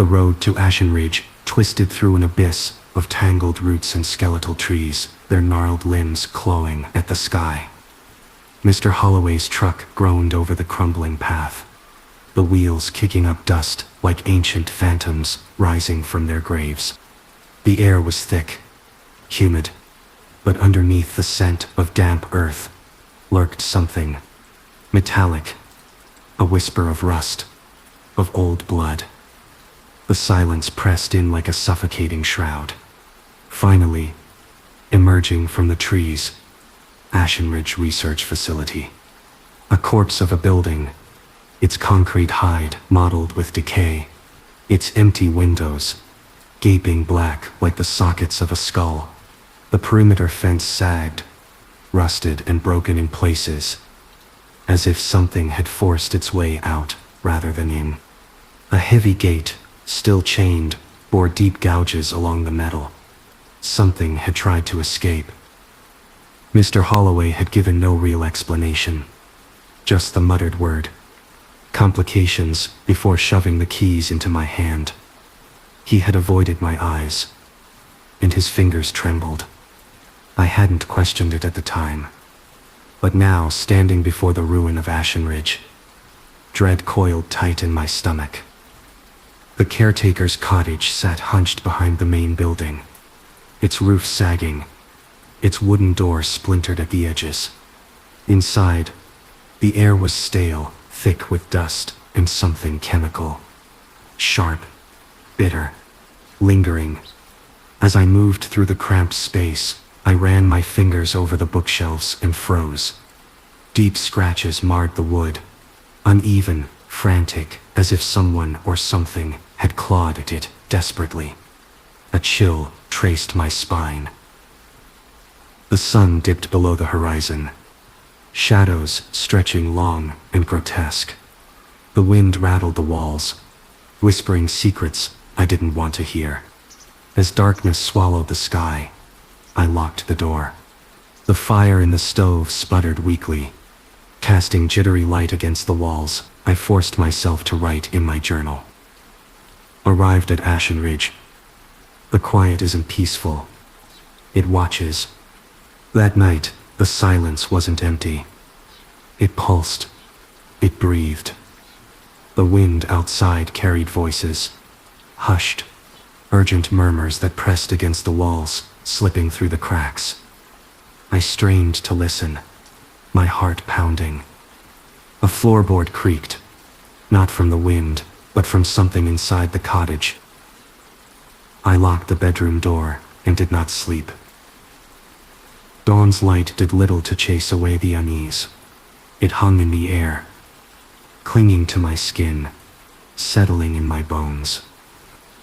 The road to Ashen Ridge twisted through an abyss of tangled roots and skeletal trees, their gnarled limbs clawing at the sky. Mr. Holloway's truck groaned over the crumbling path, the wheels kicking up dust like ancient phantoms rising from their graves. The air was thick, humid, but underneath the scent of damp earth lurked something metallic, a whisper of rust, of old blood. The silence pressed in like a suffocating shroud. Finally, emerging from the trees, Ashen Ridge Research Facility. A corpse of a building, its concrete hide mottled with decay, its empty windows gaping black like the sockets of a skull. The perimeter fence sagged, rusted and broken in places, as if something had forced its way out rather than in. A heavy gate, still chained, bore deep gouges along the metal. Something had tried to escape. Mr. Holloway had given no real explanation, just the muttered word, complications, before shoving the keys into my hand. He had avoided my eyes, and his fingers trembled. I hadn't questioned it at the time, but now, standing before the ruin of Ashen Ridge, dread coiled tight in my stomach. The caretaker's cottage sat hunched behind the main building, its roof sagging, its wooden door splintered at the edges. Inside, the air was stale, thick with dust and something chemical. Sharp, bitter, lingering. As I moved through the cramped space, I ran my fingers over the bookshelves and froze. Deep scratches marred the wood, uneven, frantic, as if someone or something had clawed at it desperately. A chill traced my spine. The sun dipped below the horizon, shadows stretching long and grotesque. The wind rattled the walls, whispering secrets I didn't want to hear. As darkness swallowed the sky, I locked the door. The fire in the stove sputtered weakly. Casting jittery light against the walls, I forced myself to write in my journal. Arrived at Ashen Ridge. The quiet isn't peaceful. It watches. That night, the silence wasn't empty. It pulsed. It breathed. The wind outside carried voices, hushed, urgent murmurs that pressed against the walls, slipping through the cracks. I strained to listen, my heart pounding. A floorboard creaked, not from the wind, but from something inside the cottage. I locked the bedroom door and did not sleep. Dawn's light did little to chase away the unease. It hung in the air, clinging to my skin, settling in my bones.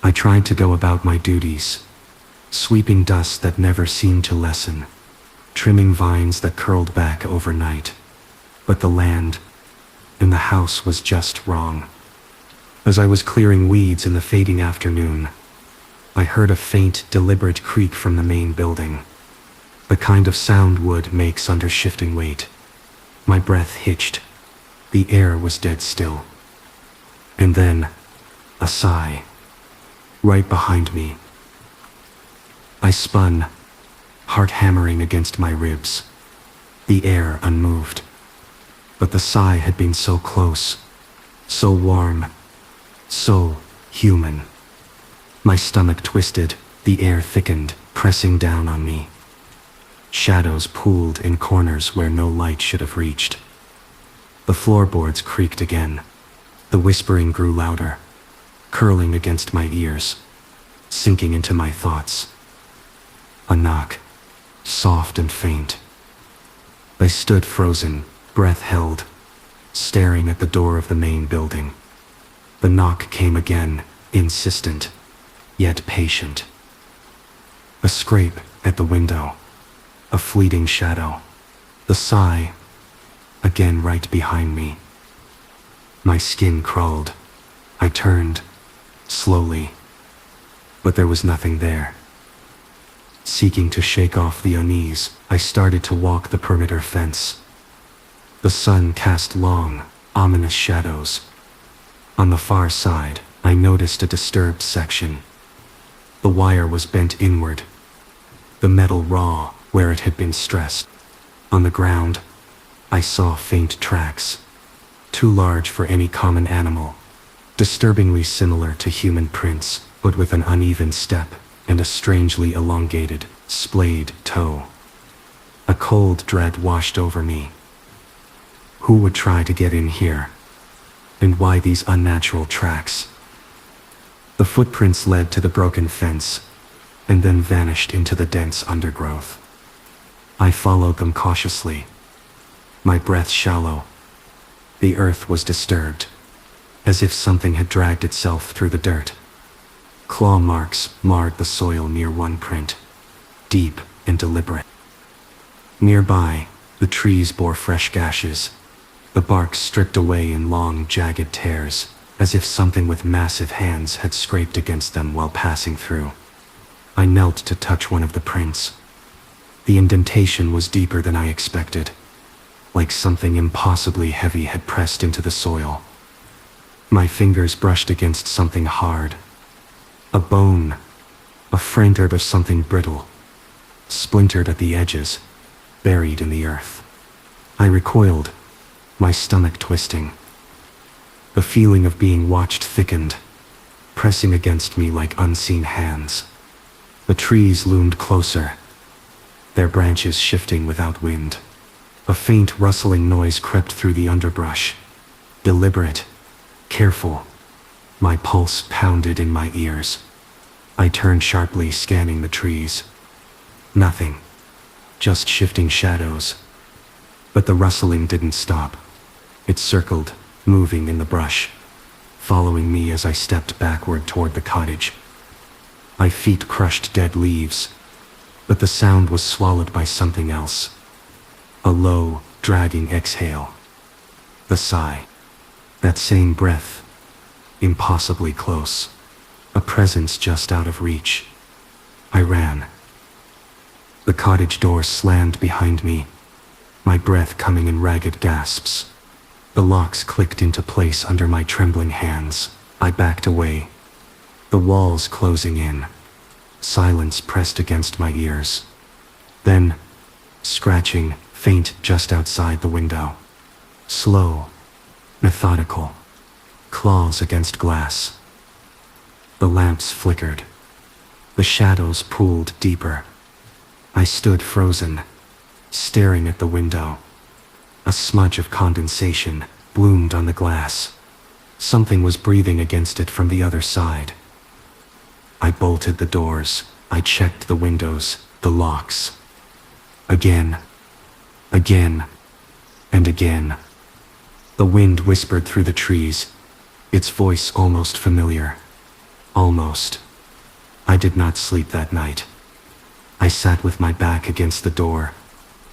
I tried to go about my duties, sweeping dust that never seemed to lessen, trimming vines that curled back overnight. But the land in the house was just wrong. As I was clearing weeds in the fading afternoon, I heard a faint, deliberate creak from the main building, the kind of sound wood makes under shifting weight. My breath hitched. The air was dead still. And then, a sigh, right behind me. I spun, heart hammering against my ribs, the air unmoved. But the sigh had been so close, so warm, so human. My stomach twisted, the air thickened, pressing down on me. Shadows pooled in corners where no light should have reached. The floorboards creaked again. The whispering grew louder, curling against my ears, sinking into my thoughts. A knock, soft and faint. I stood frozen, breath held, staring at the door of the main building. The knock came again, insistent, yet patient. A scrape at the window, a fleeting shadow. The sigh, again right behind me. My skin crawled. I turned, slowly, but there was nothing there. Seeking to shake off the unease, I started to walk the perimeter fence. The sun cast long, ominous shadows. On the far side, I noticed a disturbed section. The wire was bent inward, the metal raw where it had been stressed. On the ground, I saw faint tracks, too large for any common animal, disturbingly similar to human prints, but with an uneven step and a strangely elongated, splayed toe. A cold dread washed over me. Who would try to get in here? And why these unnatural tracks? The footprints led to the broken fence, and then vanished into the dense undergrowth. I followed them cautiously, my breath shallow. The earth was disturbed, as if something had dragged itself through the dirt. Claw marks marred the soil near one print, deep and deliberate. Nearby, the trees bore fresh gashes, the bark stripped away in long, jagged tears, as if something with massive hands had scraped against them while passing through. I knelt to touch one of the prints. The indentation was deeper than I expected, like something impossibly heavy had pressed into the soil. My fingers brushed against something hard. A bone, a fragment of something brittle, splintered at the edges, buried in the earth. I recoiled, my stomach twisting. The feeling of being watched thickened, pressing against me like unseen hands. The trees loomed closer, their branches shifting without wind. A faint rustling noise crept through the underbrush. Deliberate, careful. My pulse pounded in my ears. I turned sharply, scanning the trees. Nothing. Just shifting shadows. But the rustling didn't stop. It circled, moving in the brush, following me as I stepped backward toward the cottage. My feet crushed dead leaves, but the sound was swallowed by something else. A low, dragging exhale. The sigh. That same breath. Impossibly close. A presence just out of reach. I ran. The cottage door slammed behind me, my breath coming in ragged gasps. The locks clicked into place under my trembling hands. I backed away, the walls closing in. Silence pressed against my ears. Then, scratching, faint just outside the window. Slow, methodical, claws against glass. The lamps flickered. The shadows pooled deeper. I stood frozen, staring at the window. A smudge of condensation bloomed on the glass. Something was breathing against it from the other side. I bolted the doors. I checked the windows, the locks. Again, and again. The wind whispered through the trees, its voice almost familiar. Almost. I did not sleep that night. I sat with my back against the door,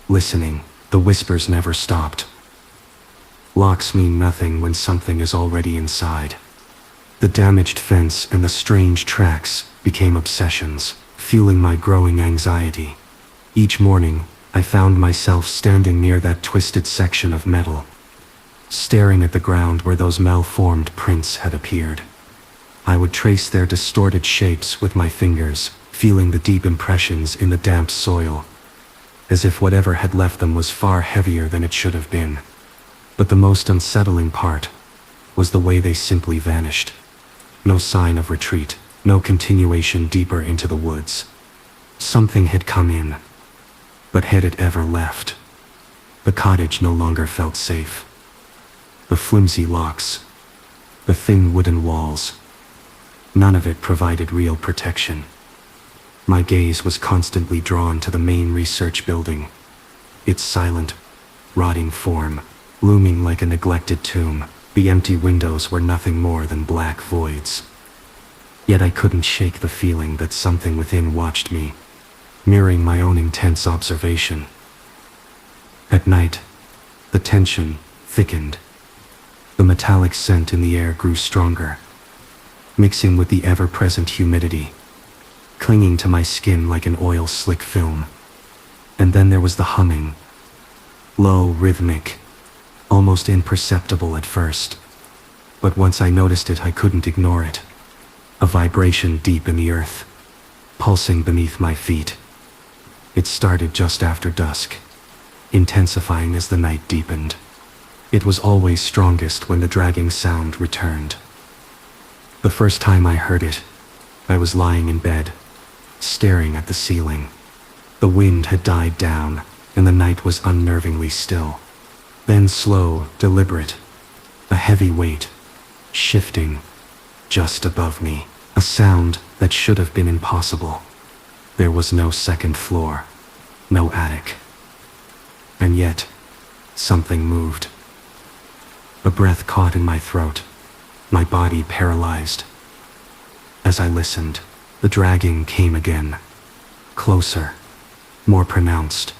listening. The whispers never stopped. Locks mean nothing when something is already inside. The damaged fence and the strange tracks became obsessions, fueling my growing anxiety. Each morning, I found myself standing near that twisted section of metal, staring at the ground where those malformed prints had appeared. I would trace their distorted shapes with my fingers, feeling the deep impressions in the damp soil, as if whatever had left them was far heavier than it should have been. But the most unsettling part was the way they simply vanished. No sign of retreat, no continuation deeper into the woods. Something had come in, but had it ever left? The cottage no longer felt safe. The flimsy locks, the thin wooden walls, none of it provided real protection. My gaze was constantly drawn to the main research building, its silent, rotting form, looming like a neglected tomb. The empty windows were nothing more than black voids. Yet I couldn't shake the feeling that something within watched me, mirroring my own intense observation. At night, the tension thickened. The metallic scent in the air grew stronger, mixing with the ever-present humidity, clinging to my skin like an oil-slick film. And then there was the humming, low, rhythmic, almost imperceptible at first, But once I noticed it, I couldn't ignore it. A vibration deep in the earth, pulsing beneath my feet. It started just after dusk, intensifying as the night deepened. It was always strongest when the dragging sound returned. The first time I heard it, I was lying in bed, staring at the ceiling. The wind had died down, and the night was unnervingly still. Then slow, deliberate, a heavy weight, shifting, just above me. A sound that should have been impossible. There was no second floor, no attic. And yet, something moved. A breath caught in my throat, my body paralyzed. As I listened, the dragging came again, closer, more pronounced.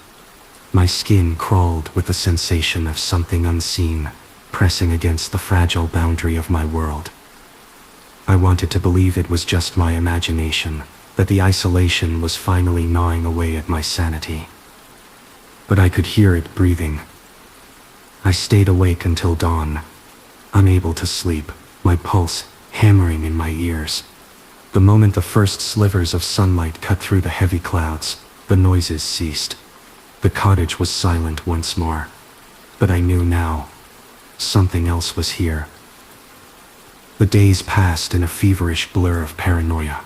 My skin crawled with the sensation of something unseen, pressing against the fragile boundary of my world. I wanted to believe it was just my imagination, that the isolation was finally gnawing away at my sanity. But I could hear it breathing. I stayed awake until dawn, unable to sleep, my pulse hammering in my ears. The moment the first slivers of sunlight cut through the heavy clouds, the noises ceased. The cottage was silent once more. But I knew now, something else was here. The days passed in a feverish blur of paranoia.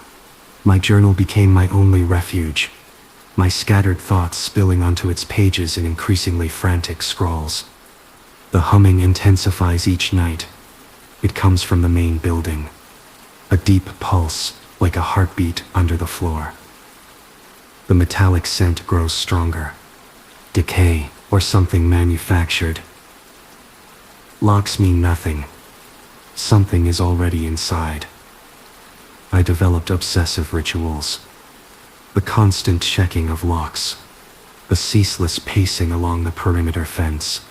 My journal became my only refuge, my scattered thoughts spilling onto its pages in increasingly frantic scrawls. The humming intensifies each night. It comes from the main building, a deep pulse like a heartbeat under the floor. The metallic scent grows stronger. Decay, or something manufactured. Locks mean nothing. Something is already inside. I developed obsessive rituals. The constant checking of locks. The ceaseless pacing along the perimeter fence.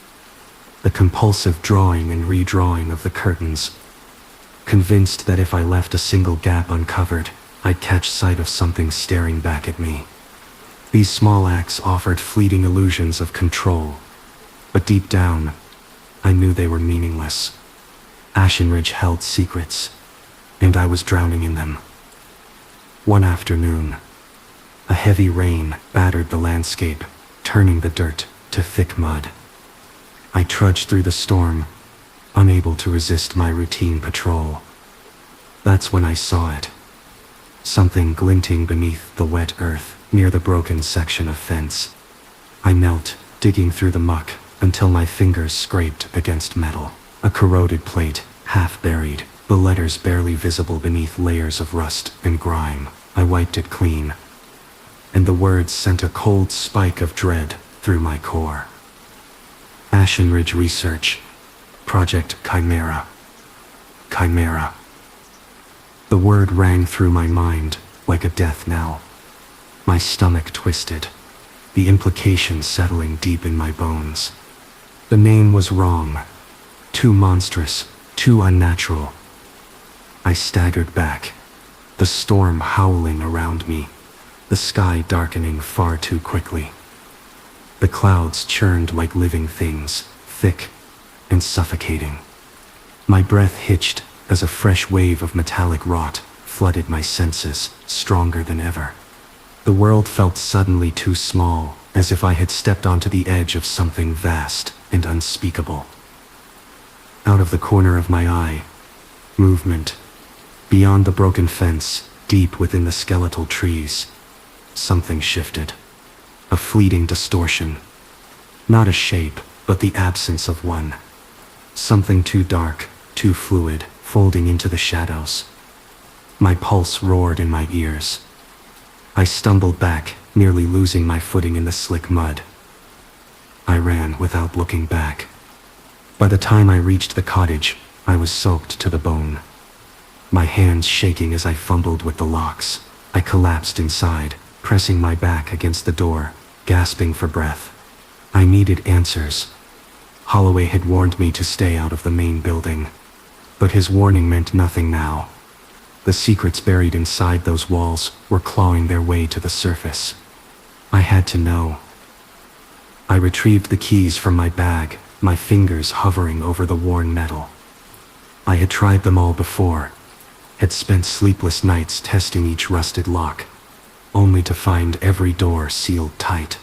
The compulsive drawing and redrawing of the curtains. Convinced that if I left a single gap uncovered, I'd catch sight of something staring back at me. These small acts offered fleeting illusions of control. But deep down, I knew they were meaningless. Ashenridge held secrets, and I was drowning in them. One afternoon, a heavy rain battered the landscape, turning the dirt to thick mud. I trudged through the storm, unable to resist my routine patrol. That's when I saw it. Something glinting beneath the wet earth near the broken section of fence. I knelt, digging through the muck until my fingers scraped against metal. A corroded plate, half buried, the letters barely visible beneath layers of rust and grime. I wiped it clean, and the words sent a cold spike of dread through my core. Ashenridge Research, Project Chimera. Chimera. The word rang through my mind like a death knell. My stomach twisted, the implication settling deep in my bones. The name was wrong. Too monstrous, too unnatural. I staggered back, the storm howling around me, the sky darkening far too quickly. The clouds churned like living things, thick and suffocating. My breath hitched as a fresh wave of metallic rot flooded my senses, stronger than ever. The world felt suddenly too small, as if I had stepped onto the edge of something vast and unspeakable. Out of the corner of my eye, movement. Beyond the broken fence, deep within the skeletal trees, something shifted. A fleeting distortion. Not a shape, but the absence of one. Something too dark, too fluid, folding into the shadows. My pulse roared in my ears. I stumbled back, nearly losing my footing in the slick mud. I ran without looking back. By the time I reached the cottage, I was soaked to the bone. My hands shaking as I fumbled with the locks. I collapsed inside, pressing my back against the door, gasping for breath. I needed answers. Holloway had warned me to stay out of the main building. But his warning meant nothing now. The secrets buried inside those walls were clawing their way to the surface. I had to know. I retrieved the keys from my bag, my fingers hovering over the worn metal. I had tried them all before, had spent sleepless nights testing each rusted lock, only to find every door sealed tight.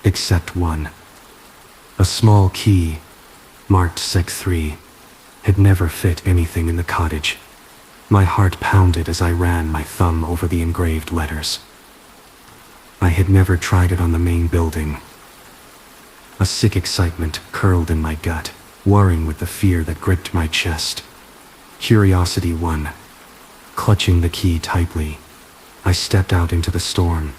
Except one. A small key, marked Sec 3, had never fit anything in the cottage. My heart pounded as I ran my thumb over the engraved letters. I had never tried it on the main building. A sick excitement curled in my gut, warring with the fear that gripped my chest. Curiosity won. Clutching the key tightly, I stepped out into the storm,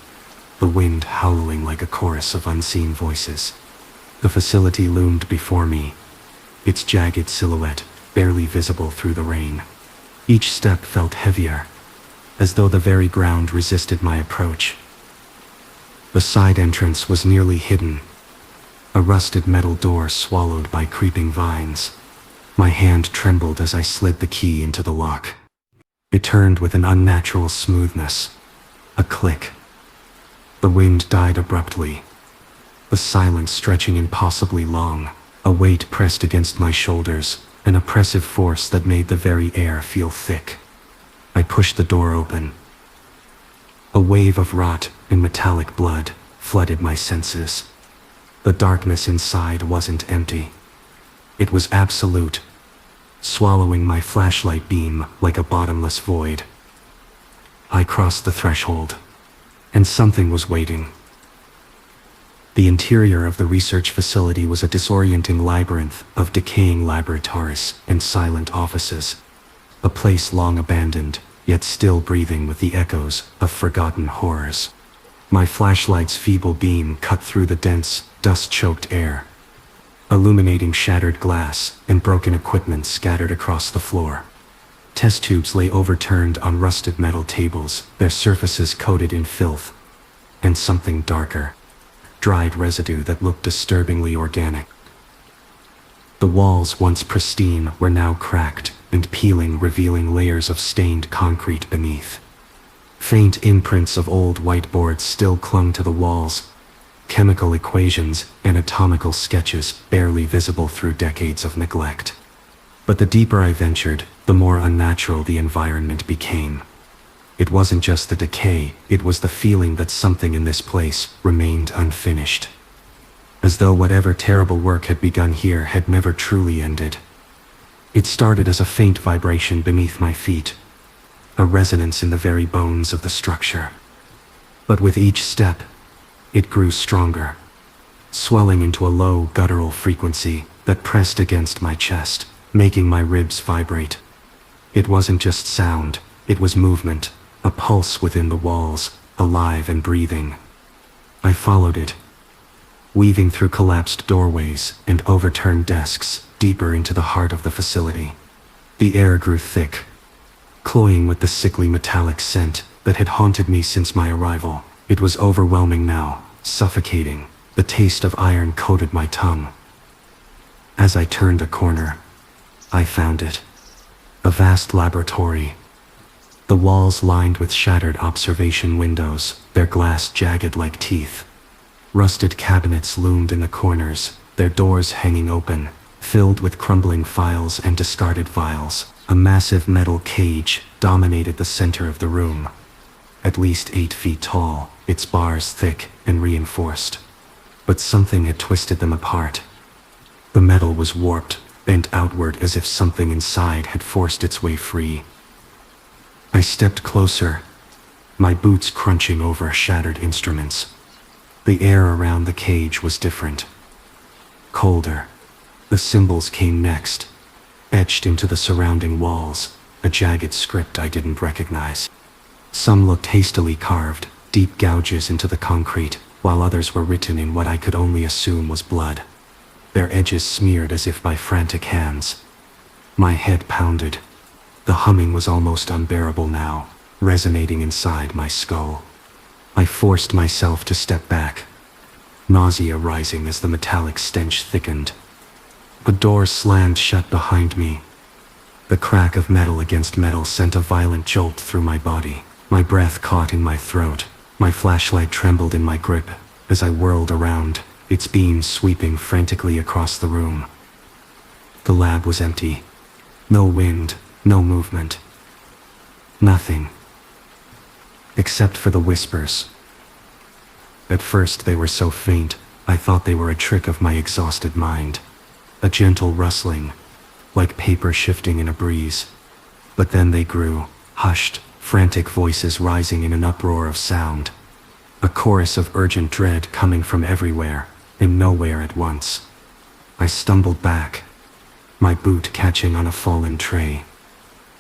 the wind howling like a chorus of unseen voices. The facility loomed before me, its jagged silhouette barely visible through the rain. Each step felt heavier, as though the very ground resisted my approach. The side entrance was nearly hidden, a rusted metal door swallowed by creeping vines. My hand trembled as I slid the key into the lock. It turned with an unnatural smoothness. A click. The wind died abruptly, the silence stretching impossibly long. A weight pressed against my shoulders, an oppressive force that made the very air feel thick. I pushed the door open. A wave of rot and metallic blood flooded my senses. The darkness inside wasn't empty. It was absolute, swallowing my flashlight beam like a bottomless void. I crossed the threshold, and something was waiting. The interior of the research facility was a disorienting labyrinth of decaying laboratories and silent offices, a place long abandoned, yet still breathing with the echoes of forgotten horrors. My flashlight's feeble beam cut through the dense, dust-choked air, illuminating shattered glass and broken equipment scattered across the floor. Test tubes lay overturned on rusted metal tables, their surfaces coated in filth, and something darker, dried residue that looked disturbingly organic. The walls, once pristine, were now cracked and peeling, revealing layers of stained concrete beneath. Faint imprints of old whiteboards still clung to the walls, chemical equations, anatomical sketches barely visible through decades of neglect. But the deeper I ventured, the more unnatural the environment became. It wasn't just the decay, it was the feeling that something in this place remained unfinished. As though whatever terrible work had begun here had never truly ended. It started as a faint vibration beneath my feet, a resonance in the very bones of the structure. But with each step, it grew stronger, swelling into a low, guttural frequency that pressed against my chest, making my ribs vibrate. It wasn't just sound, it was movement, a pulse within the walls, alive and breathing. I followed it, weaving through collapsed doorways and overturned desks, deeper into the heart of the facility. The air grew thick, cloying with the sickly metallic scent that had haunted me since my arrival. It was overwhelming now, suffocating. The taste of iron coated my tongue. As I turned a corner, I found it. A vast laboratory. The walls lined with shattered observation windows, their glass jagged like teeth. Rusted cabinets loomed in the corners, their doors hanging open, filled with crumbling files and discarded vials. A massive metal cage dominated the center of the room, at least 8 feet tall, its bars thick and reinforced. But something had twisted them apart. The metal was warped, bent outward as if something inside had forced its way free. I stepped closer, my boots crunching over shattered instruments. The air around the cage was different. Colder. The symbols came next, etched into the surrounding walls, a jagged script I didn't recognize. Some looked hastily carved, deep gouges into the concrete, while others were written in what I could only assume was blood, their edges smeared as if by frantic hands. My head pounded. The humming was almost unbearable now, resonating inside my skull. I forced myself to step back, nausea rising as the metallic stench thickened. A door slammed shut behind me. The crack of metal against metal sent a violent jolt through my body. My breath caught in my throat. My flashlight trembled in my grip as I whirled around, its beams sweeping frantically across the room. The lab was empty. No wind, no movement. Nothing. Except for the whispers. At first they were so faint, I thought they were a trick of my exhausted mind. A gentle rustling, like paper shifting in a breeze. But then they grew, hushed, frantic voices rising in an uproar of sound. A chorus of urgent dread coming from everywhere, and nowhere at once. I stumbled back, my boot catching on a fallen tray.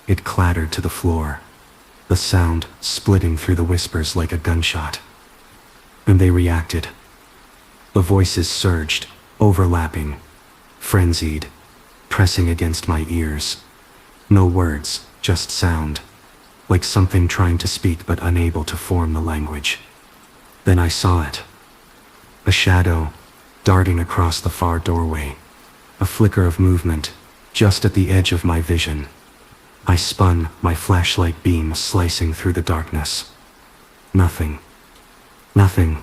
It clattered to the floor, the sound splitting through the whispers like a gunshot. And they reacted. The voices surged, overlapping, frenzied, pressing against my ears. No words, just sound, like something trying to speak but unable to form the language. Then I saw it. A shadow, darting across the far doorway. A flicker of movement, just at the edge of my vision. I spun, my flashlight beam slicing through the darkness. Nothing. Nothing.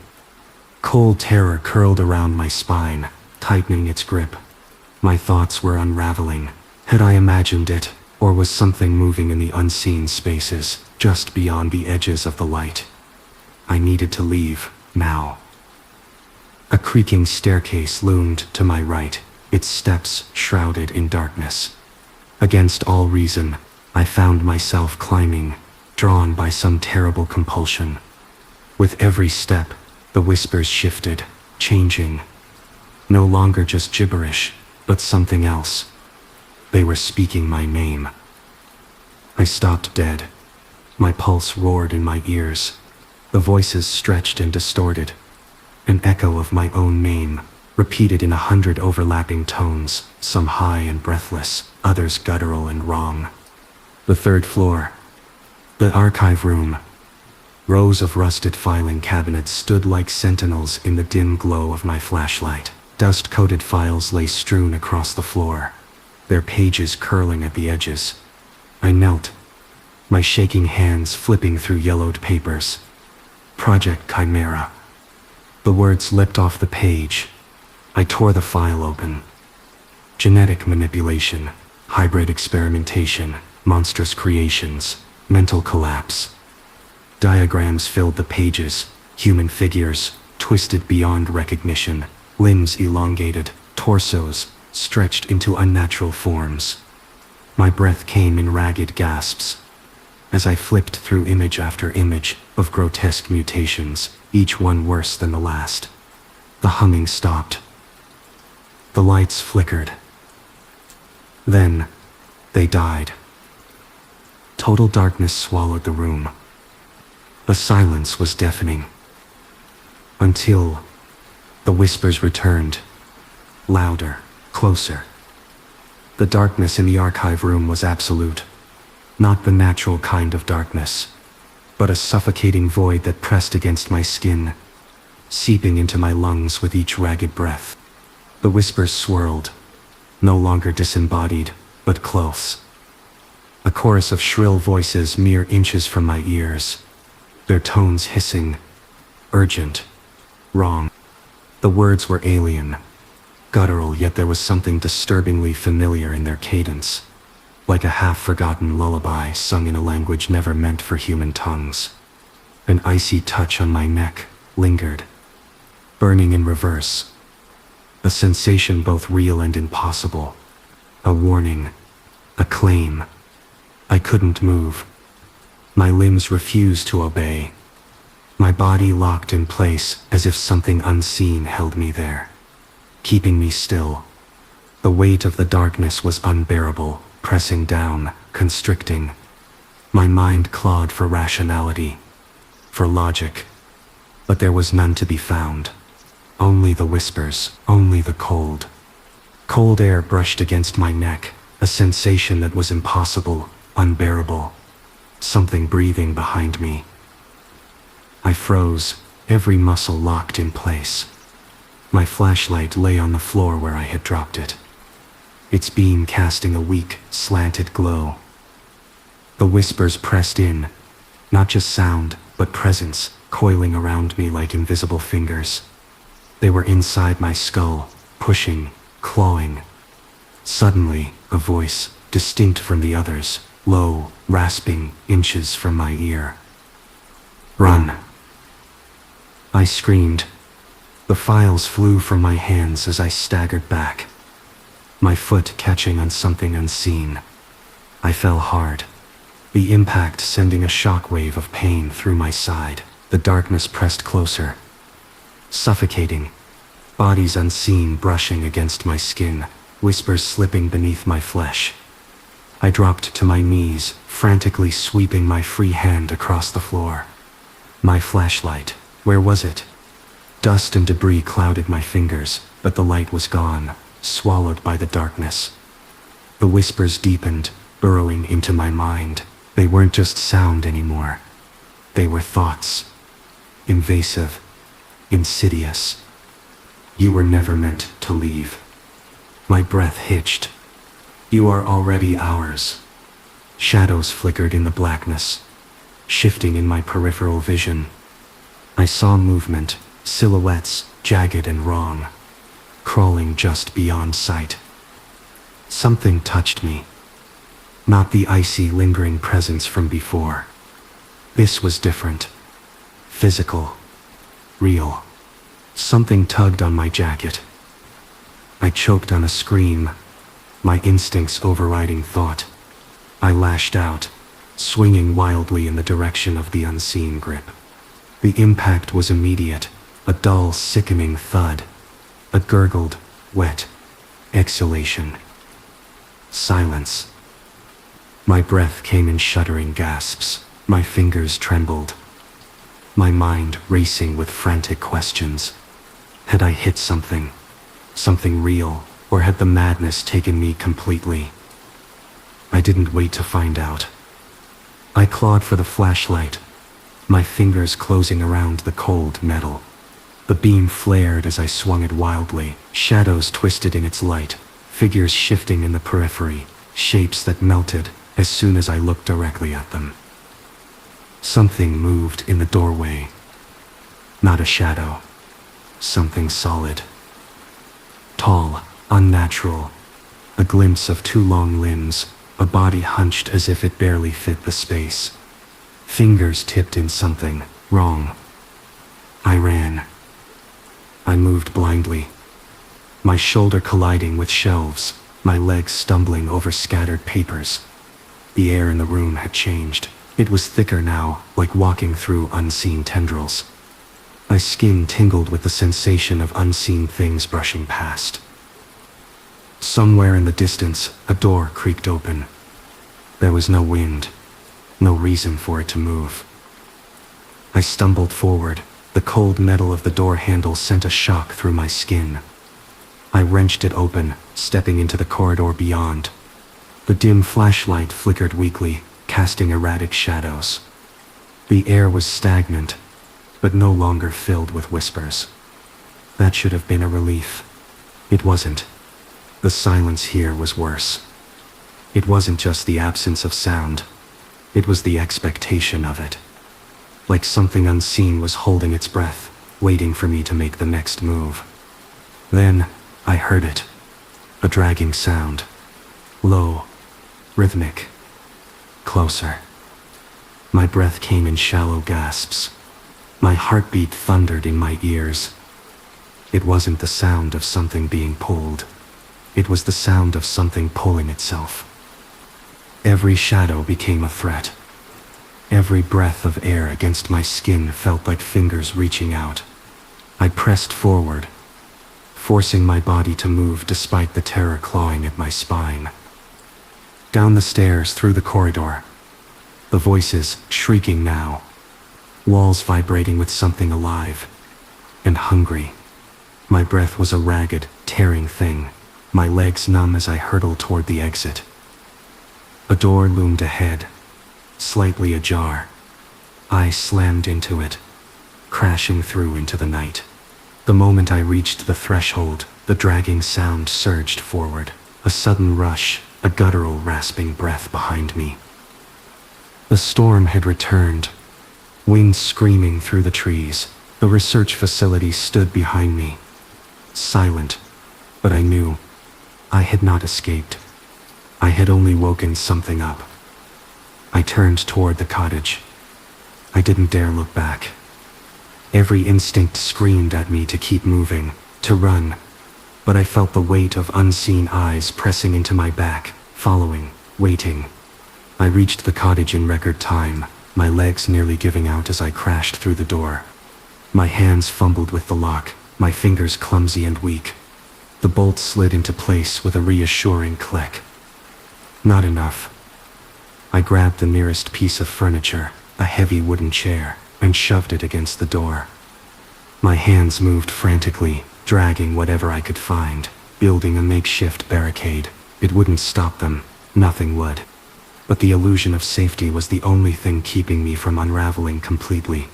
Cold terror curled around my spine, tightening its grip. My thoughts were unraveling. Had I imagined it, or was something moving in the unseen spaces, just beyond the edges of the light? I needed to leave, now. A creaking staircase loomed to my right, its steps shrouded in darkness. Against all reason, I found myself climbing, drawn by some terrible compulsion. With every step, the whispers shifted, changing. No longer just gibberish, but something else. They were speaking my name. I stopped dead. My pulse roared in my ears. The voices stretched and distorted. An echo of my own name, repeated in 100 overlapping tones, some high and breathless, others guttural and wrong. The third floor. The archive room. Rows of rusted filing cabinets stood like sentinels in the dim glow of my flashlight. Dust-coated files lay strewn across the floor, their pages curling at the edges. I knelt, my shaking hands flipping through yellowed papers. Project Chimera. The words leapt off the page. I tore the file open. Genetic manipulation, hybrid experimentation, monstrous creations, mental collapse. Diagrams filled the pages, human figures, twisted beyond recognition, limbs elongated, torsos stretched into unnatural forms. My breath came in ragged gasps as I flipped through image after image of grotesque mutations, each one worse than the last. The humming stopped. The lights flickered. Then, they died. Total darkness swallowed the room. The silence was deafening. Until the whispers returned, louder, closer. The darkness in the archive room was absolute. Not the natural kind of darkness, but a suffocating void that pressed against my skin, seeping into my lungs with each ragged breath. The whispers swirled, no longer disembodied, but close. A chorus of shrill voices mere inches from my ears, their tones hissing, urgent, wrong. The words were alien, guttural, yet there was something disturbingly familiar in their cadence, like a half-forgotten lullaby sung in a language never meant for human tongues. An icy touch on my neck lingered, burning in reverse. A sensation both real and impossible. A warning, a claim. I couldn't move. My limbs refused to obey. My body locked in place as if something unseen held me there, keeping me still. The weight of the darkness was unbearable, pressing down, constricting. My mind clawed for rationality, for logic, but there was none to be found. Only the whispers, only the cold. Cold air brushed against my neck, a sensation that was impossible, unbearable. Something breathing behind me. I froze, every muscle locked in place. My flashlight lay on the floor where I had dropped it, its beam casting a weak, slanted glow. The whispers pressed in, not just sound, but presence, coiling around me like invisible fingers. They were inside my skull, pushing, clawing. Suddenly, a voice, distinct from the others, low, rasping, inches from my ear. "Run!" I screamed. The files flew from my hands as I staggered back, my foot catching on something unseen. I fell hard, the impact sending a shockwave of pain through my side. The darkness pressed closer, suffocating, bodies unseen brushing against my skin, whispers slipping beneath my flesh. I dropped to my knees, frantically sweeping my free hand across the floor. My flashlight, where was it? Dust and debris clouded my fingers, but the light was gone, swallowed by the darkness. The whispers deepened, burrowing into my mind. They weren't just sound anymore. They were thoughts. Invasive, insidious. "You were never meant to leave." My breath hitched. "You are already ours." Shadows flickered in the blackness, shifting in my peripheral vision. I saw movement, silhouettes, jagged and wrong, crawling just beyond sight. Something touched me. Not the icy, lingering presence from before. This was different. Physical. Real. Something tugged on my jacket. I choked on a scream, my instincts overriding thought. I lashed out, swinging wildly in the direction of the unseen grip. The impact was immediate, a dull, sickening thud, a gurgled, wet exhalation. Silence. My breath came in shuddering gasps, my fingers trembled, my mind racing with frantic questions. Had I hit something? Something real, or had the madness taken me completely? I didn't wait to find out. I clawed for the flashlight, my fingers closing around the cold metal. The beam flared as I swung it wildly, shadows twisted in its light, figures shifting in the periphery, shapes that melted as soon as I looked directly at them. Something moved in the doorway. Not a shadow. Something solid. Tall, unnatural. A glimpse of two long limbs, a body hunched as if it barely fit the space. Fingers tipped in something wrong. I ran. I moved blindly, my shoulder colliding with shelves, my legs stumbling over scattered papers. The air in the room had changed. It was thicker now, like walking through unseen tendrils. My skin tingled with the sensation of unseen things brushing past. Somewhere in the distance, a door creaked open. There was no wind, no reason for it to move. I stumbled forward. The cold metal of the door handle sent a shock through my skin. I wrenched it open, stepping into the corridor beyond. The dim flashlight flickered weakly, casting erratic shadows. The air was stagnant, but no longer filled with whispers. That should have been a relief. It wasn't. The silence here was worse. It wasn't just the absence of sound. It was the expectation of it. Like something unseen was holding its breath, waiting for me to make the next move. Then, I heard it. A dragging sound. Low. Rhythmic. Closer. My breath came in shallow gasps. My heartbeat thundered in my ears. It wasn't the sound of something being pulled. It was the sound of something pulling itself. Every shadow became a threat. Every breath of air against my skin felt like fingers reaching out. I pressed forward, forcing my body to move despite the terror clawing at my spine. Down the stairs, through the corridor. The voices shrieking now. Walls vibrating with something alive and hungry. My breath was a ragged, tearing thing, my legs numb as I hurtled toward the exit. A door loomed ahead, slightly ajar. I slammed into it, crashing through into the night. The moment I reached the threshold, the dragging sound surged forward. A sudden rush, a guttural rasping breath behind me. The storm had returned, wind screaming through the trees. The research facility stood behind me, silent, but I knew I had not escaped. I had only woken something up. I turned toward the cottage. I didn't dare look back. Every instinct screamed at me to keep moving, to run, but I felt the weight of unseen eyes pressing into my back, following, waiting. I reached the cottage in record time, my legs nearly giving out as I crashed through the door. My hands fumbled with the lock, my fingers clumsy and weak. The bolt slid into place with a reassuring click. Not enough. I grabbed the nearest piece of furniture, a heavy wooden chair, and shoved it against the door. My hands moved frantically, dragging whatever I could find, building a makeshift barricade. It wouldn't stop them, nothing would. But the illusion of safety was the only thing keeping me from unraveling completely.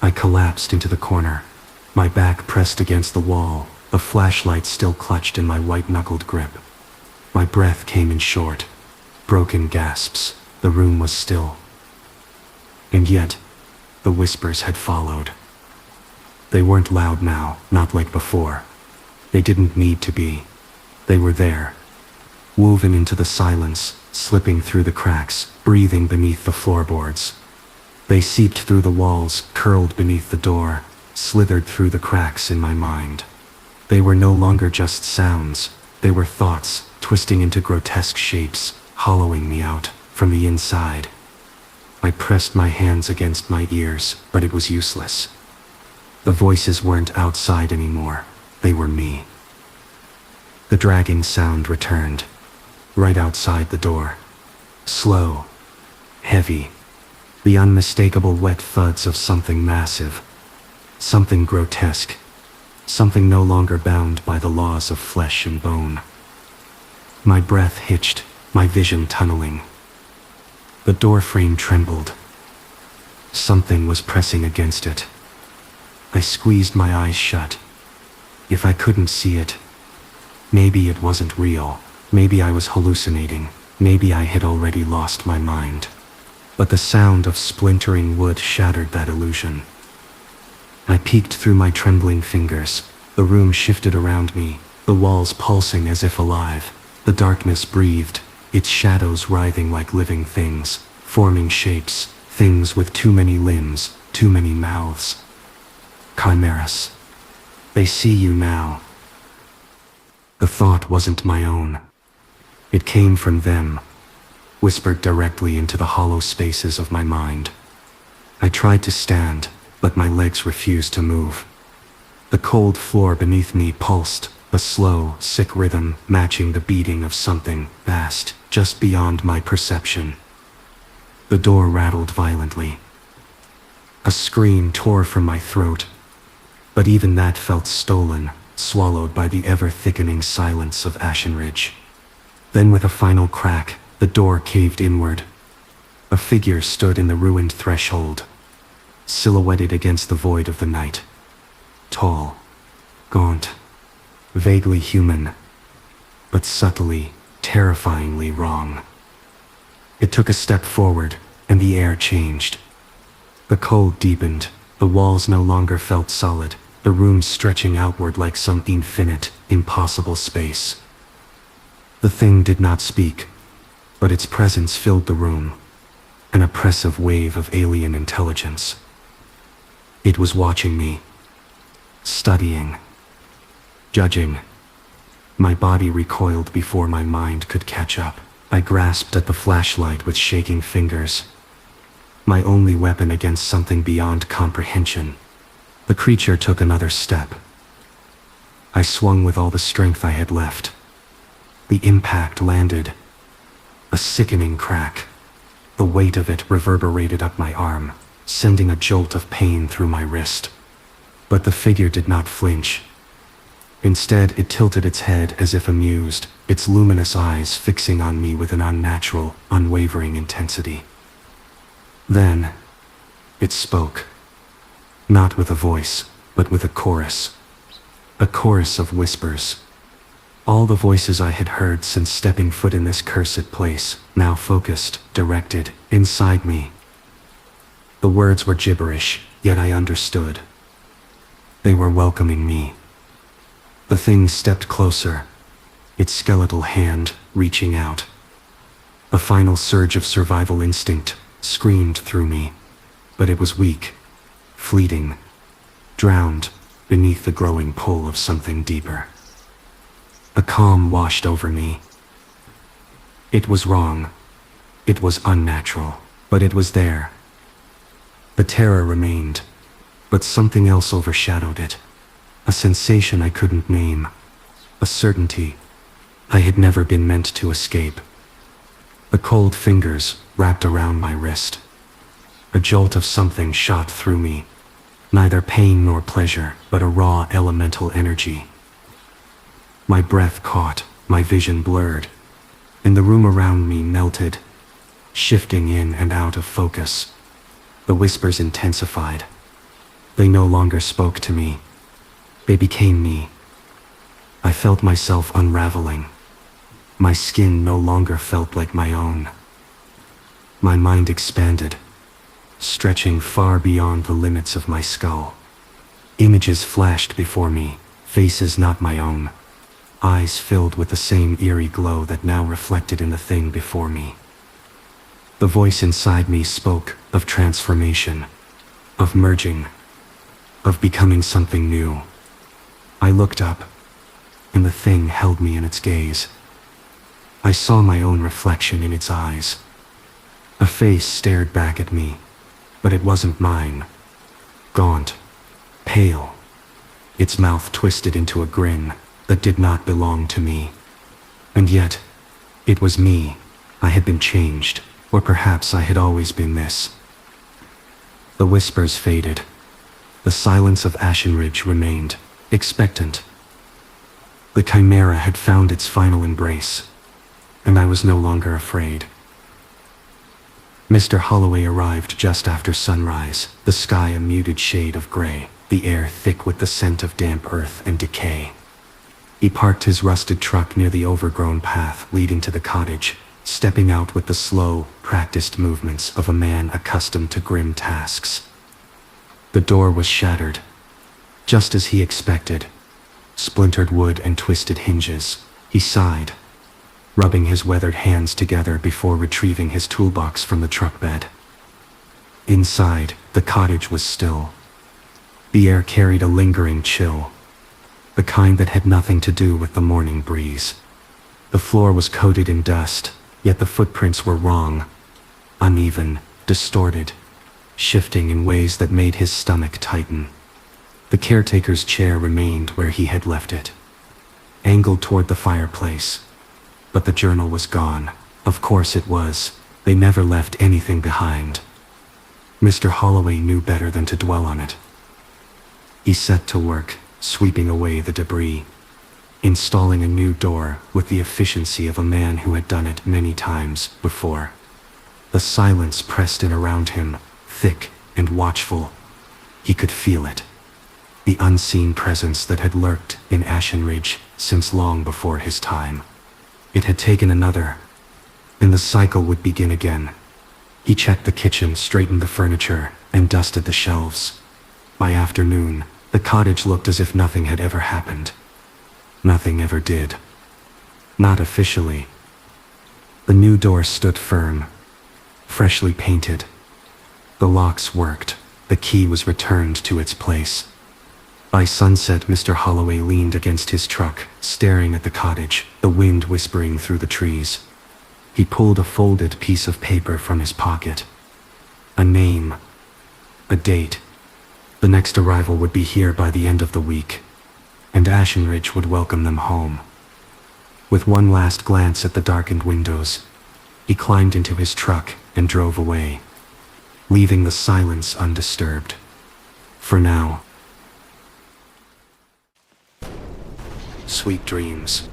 I collapsed into the corner, my back pressed against the wall, the flashlight still clutched in my white-knuckled grip. My breath came in short, broken gasps. The room was still. And yet, the whispers had followed. They weren't loud now, not like before. They didn't need to be. They were there, woven into the silence, slipping through the cracks, breathing beneath the floorboards. They seeped through the walls, curled beneath the door, slithered through the cracks in my mind. They were no longer just sounds, they were thoughts, twisting into grotesque shapes, hollowing me out, from the inside. I pressed my hands against my ears, but it was useless. The voices weren't outside anymore, they were me. The dragging sound returned, right outside the door. Slow, heavy, the unmistakable wet thuds of something massive, something grotesque, something no longer bound by the laws of flesh and bone. My breath hitched, my vision tunneling. The door frame trembled. Something was pressing against it. I squeezed my eyes shut. If I couldn't see it, maybe it wasn't real. Maybe I was hallucinating. Maybe I had already lost my mind. But the sound of splintering wood shattered that illusion. I peeked through my trembling fingers. The room shifted around me, the walls pulsing as if alive. The darkness breathed, its shadows writhing like living things, forming shapes, things with too many limbs, too many mouths. Chimeras. They see you now. The thought wasn't my own. It came from them, whispered directly into the hollow spaces of my mind. I tried to stand, but my legs refused to move. The cold floor beneath me pulsed, a slow, sick rhythm matching the beating of something vast, just beyond my perception. The door rattled violently. A scream tore from my throat, but even that felt stolen, swallowed by the ever-thickening silence of Ashenridge. Then with a final crack, the door caved inward. A figure stood in the ruined threshold, silhouetted against the void of the night. Tall, gaunt, vaguely human, but subtly, terrifyingly wrong. It took a step forward, and the air changed. The cold deepened, the walls no longer felt solid, the room stretching outward like some infinite, impossible space. The thing did not speak, but its presence filled the room, an oppressive wave of alien intelligence. It was watching me, studying, judging. My body recoiled before my mind could catch up. I grasped at the flashlight with shaking fingers, my only weapon against something beyond comprehension. The creature took another step. I swung with all the strength I had left. The impact landed, a sickening crack. The weight of it reverberated up my arm, sending a jolt of pain through my wrist. But the figure did not flinch. Instead, it tilted its head as if amused, its luminous eyes fixing on me with an unnatural, unwavering intensity. Then, it spoke. Not with a voice, but with a chorus. A chorus of whispers. All the voices I had heard since stepping foot in this cursed place, now focused, directed, inside me. The words were gibberish, yet I understood. They were welcoming me. The thing stepped closer, its skeletal hand reaching out. A final surge of survival instinct screamed through me, but it was weak, fleeting, drowned beneath the growing pull of something deeper. A calm washed over me. It was wrong. It was unnatural, but it was there. The terror remained, but something else overshadowed it. A sensation I couldn't name. A certainty I had never been meant to escape. The cold fingers wrapped around my wrist. A jolt of something shot through me. Neither pain nor pleasure, but a raw elemental energy. My breath caught, my vision blurred, and the room around me melted, shifting in and out of focus. The whispers intensified. They no longer spoke to me. They became me. I felt myself unraveling. My skin no longer felt like my own. My mind expanded, stretching far beyond the limits of my skull. Images flashed before me, faces not my own, eyes filled with the same eerie glow that now reflected in the thing before me. The voice inside me spoke of transformation, of merging, of becoming something new. I looked up, and the thing held me in its gaze. I saw my own reflection in its eyes. A face stared back at me, but it wasn't mine. Gaunt, pale, its mouth twisted into a grin that did not belong to me. And yet, it was me. I had been changed, or perhaps I had always been this. The whispers faded. The silence of Ashen Ridge remained, expectant. The chimera had found its final embrace, and I was no longer afraid. Mr. Holloway arrived just after sunrise, the sky a muted shade of gray, the air thick with the scent of damp earth and decay. He parked his rusted truck near the overgrown path leading to the cottage, stepping out with the slow, practiced movements of a man accustomed to grim tasks. The door was shattered, just as he expected. Splintered wood and twisted hinges. He sighed, rubbing his weathered hands together before retrieving his toolbox from the truck bed. Inside, the cottage was still. The air carried a lingering chill, the kind that had nothing to do with the morning breeze. The floor was coated in dust, yet the footprints were wrong, uneven, distorted, shifting in ways that made his stomach tighten. The caretaker's chair remained where he had left it, angled toward the fireplace. But the journal was gone. Of course it was. They never left anything behind. Mr. Holloway knew better than to dwell on it. He set to work, sweeping away the debris, installing a new door with the efficiency of a man who had done it many times before. The silence pressed in around him, thick and watchful. He could feel it. The unseen presence that had lurked in Ashen Ridge since long before his time. It had taken another, and the cycle would begin again. He checked the kitchen, straightened the furniture, and dusted the shelves. By afternoon, the cottage looked as if nothing had ever happened. Nothing ever did. Not officially. The new door stood firm, freshly painted. The locks worked. The key was returned to its place. By sunset, Mr. Holloway leaned against his truck, staring at the cottage, the wind whispering through the trees. He pulled a folded piece of paper from his pocket. A name. A date. The next arrival would be here by the end of the week, and Ashen Ridge would welcome them home. With one last glance at the darkened windows, he climbed into his truck and drove away, leaving the silence undisturbed. For now. Sweet dreams.